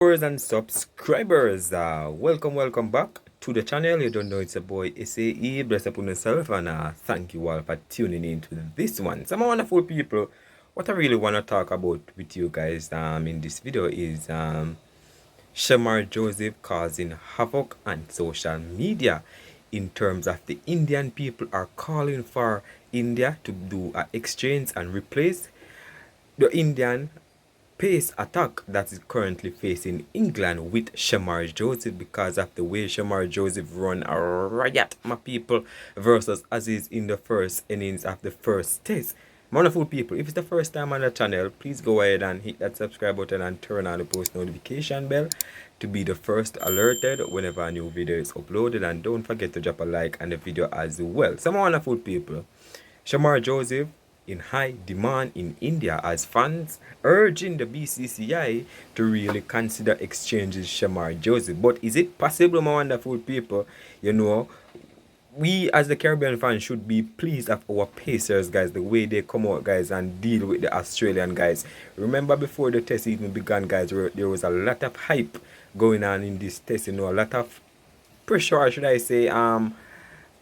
Viewers and subscribers, welcome back to the channel. You don't know, it's a boy SAE. Bless upon yourself, and thank you all for tuning in to this one. Some wonderful people. What I really want to talk about with you guys in this video is Shamar Joseph causing havoc on social media. In terms of the Indian people are calling for India to do an exchange and replace the Indian pace attack that is currently facing England with Shamar Joseph, because of the way Shamar Joseph run a riot, my people, versus Aziz in the first innings of the first test. Wonderful people, if it's the first time on the channel, please go ahead and hit that subscribe button and turn on the post notification bell to be the first alerted whenever a new video is uploaded, and don't forget to drop a like on the video as well. Some wonderful people, Shamar Joseph in high demand in India, as fans urging the BCCI to really consider exchanges Shamar Joseph. But is it possible, my wonderful people? We as the Caribbean fans should be pleased of our Pacers, guys, the way they come out, guys, and deal with the Australian guys. Remember, before the test even began, guys, there was a lot of hype going on in this test, a lot of pressure, or should I say,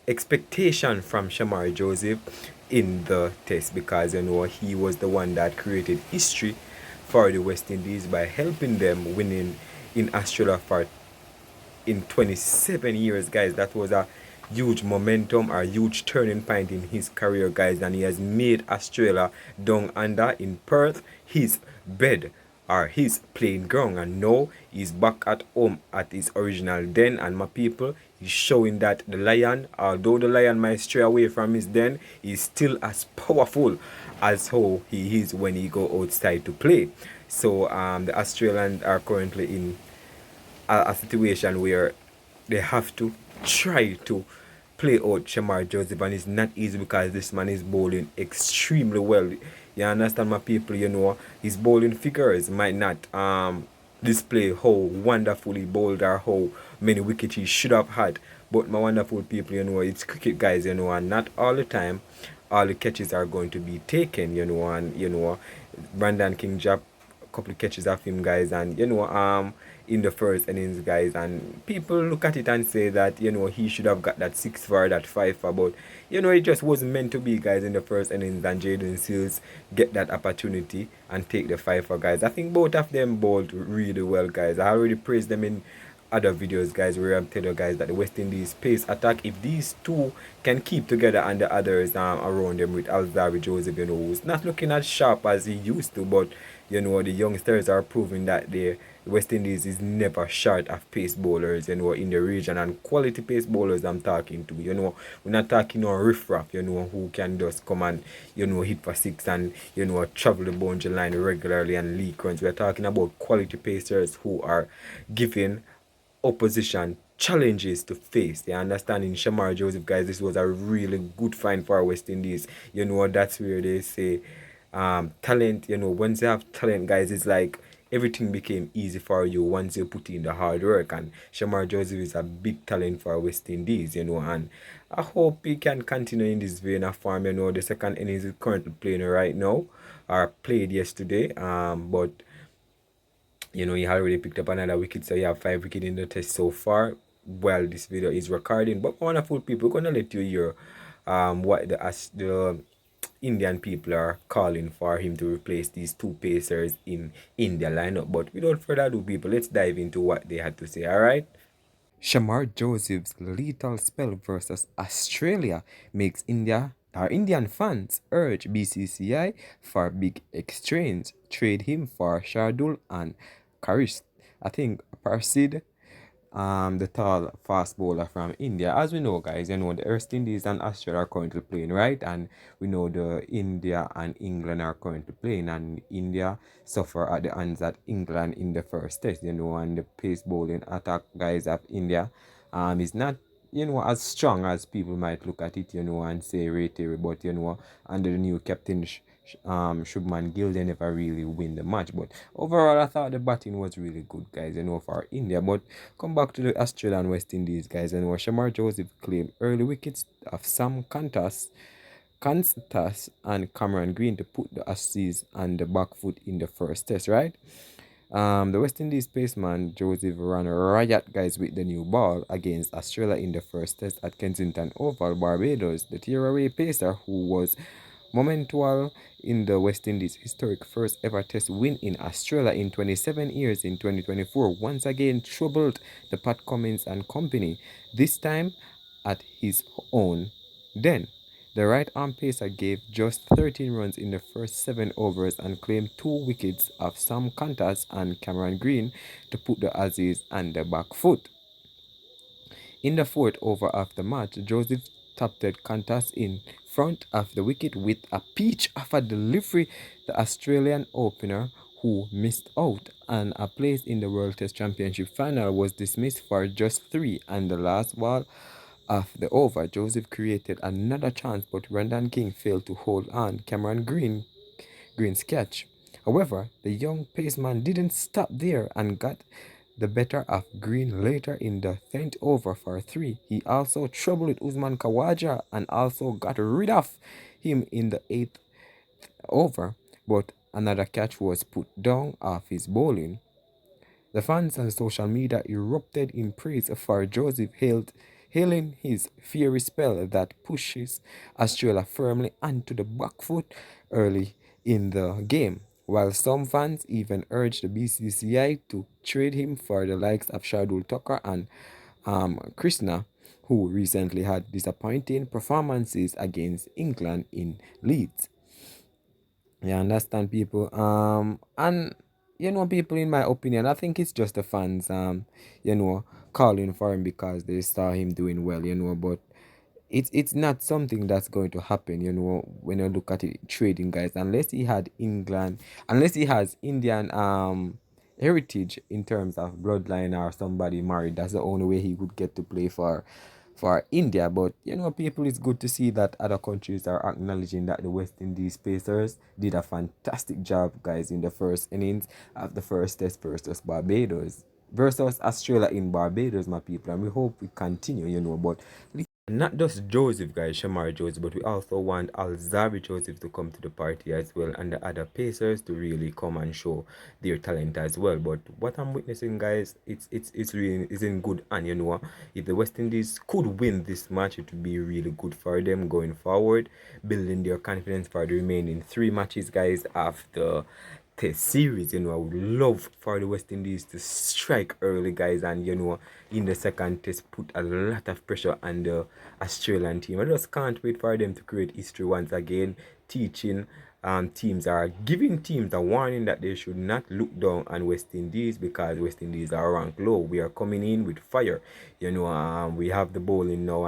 expectation from Shamar Joseph in the test, because he was the one that created history for the West Indies by helping them winning in Australia for in 27 years, guys. That was a huge momentum, a huge turning point in his career, guys, and he has made Australia down under in Perth his bed or his playing ground, and now he's back at home at his original den. And my people, he's showing that the lion, although the lion might stray away from his den, is still as powerful as how he is when he go outside to play. So the Australians are currently in a situation where they have to try to play out Shamar Joseph, and it's not easy because this man is bowling extremely well. You understand, my people? His bowling figures might not display how wonderfully bowled or how many wickets he should have had. But my wonderful people, it's cricket, guys, and not all the time all the catches are going to be taken, and Brandon King dropped a couple of catches of him, guys, and in the first innings, guys, and people look at it and say that he should have got that 6 for that 5 for, but it just wasn't meant to be, guys, in the first innings, and Jaden Seals get that opportunity and take the 5 for, guys. I think both of them bowled really well, guys. I already praised them in other videos, guys, where I'm telling you guys that the West Indies pace attack, if these two can keep together and the others around them with Alzari Joseph, who's not looking as sharp as he used to, but the youngsters are proving that the West Indies is never short of pace bowlers, in the region, and quality pace bowlers I'm talking to. We're not talking on riffraff, who can just come and, hit for 6 and, travel the boundary line regularly and leak runs. We're talking about quality pacers who are giving opposition challenges to face. You understand? In Shamar Joseph, guys, this was a really good find for West Indies. That's where they say talent, once you have talent, guys, it's like everything became easy for you once you put in the hard work. And Shamar Joseph is a big talent for West Indies, and I hope he can continue in this vein of form. The second innings is currently playing right now, or played yesterday, but he already picked up another wicket, so he have 5 wickets in the test so far while this video is recording. But wonderful people, we're gonna let you hear what the Indian people are calling for him to replace these two pacers in India lineup. But without further ado, people, let's dive into what they had to say. All right. Shamar Joseph's lethal spell versus Australia makes Indian fans urge BCCI for big exchange. Trade him for Shardul and Karis. I think Parsid, the tall fast bowler from India. As we know, guys, the West Indies and Australia are currently playing, right? And we know the India and England are currently playing, and India suffer at the hands of England in the first test, and the pace bowling attack, guys, of India is not as strong as people might look at it, and say Ray Terry, but under the new captain Shubman Gill, they never really win the match. But overall, I thought the batting was really good, guys, for India. But come back to the Australian West Indies, guys, Shamar Joseph claimed early wickets of Sam Kanstas and Cameron Green to put the Aussies on the back foot in the first test, right? The West Indies paceman Joseph ran riot guys with the new ball against Australia in the first test at Kensington Oval, Barbados. The tearaway pacer, who was monumental in the West Indies' historic first ever test win in Australia in 27 years in 2024, once again troubled the Pat Cummins and company, this time at his own den. The right arm pacer gave just 13 runs in the first 7 overs and claimed 2 wickets of Sam Kantas and Cameron Green to put the Aussies on the back foot. In the fourth over of the match, Joseph tapped Kantas in front of the wicket with a peach of a delivery. The Australian opener, who missed out on a place in the World Test Championship final, was dismissed for just 3, and the last ball of the over, Joseph created another chance, but Randan King failed to hold on Cameron Green's catch. However, the young paceman didn't stop there and got the better of Green later in the 10th over for 3. He also troubled Usman Khawaja and also got rid of him in the 8th over, but another catch was put down off his bowling. The fans on social media erupted in praise for Joseph, hailing his fiery spell that pushes Australia firmly onto the back foot early in the game, while some fans even urged the BCCI to trade him for the likes of Shardul Tucker and Krishna, who recently had disappointing performances against England in Leeds. You understand, people? And people, in my opinion, I think it's just the fans, calling for him because they saw him doing well, but it's not something that's going to happen, when you look at it, trading guys, unless he has Indian heritage in terms of bloodline or somebody married. That's the only way he would get to play for India. But people, it's good to see that other countries are acknowledging that the West Indies Pacers did a fantastic job, guys, in the first innings of the first test versus Australia in Barbados, my people, and we hope we continue, but not just Joseph, guys, Shamar Joseph, but we also want Alzabi Joseph to come to the party as well, and the other Pacers to really come and show their talent as well. But what I'm witnessing, guys, it's really is in good, and if the West Indies could win this match, it would be really good for them going forward, building their confidence for the remaining 3 matches, guys, of the Test series. I would love for the West Indies to strike early, guys, and in the second test put a lot of pressure on the Australian team. I just can't wait for them to create history once again, teaching giving teams a warning that they should not look down on West Indies, because West Indies are ranked low. We are coming in with fire. We have the bowling now.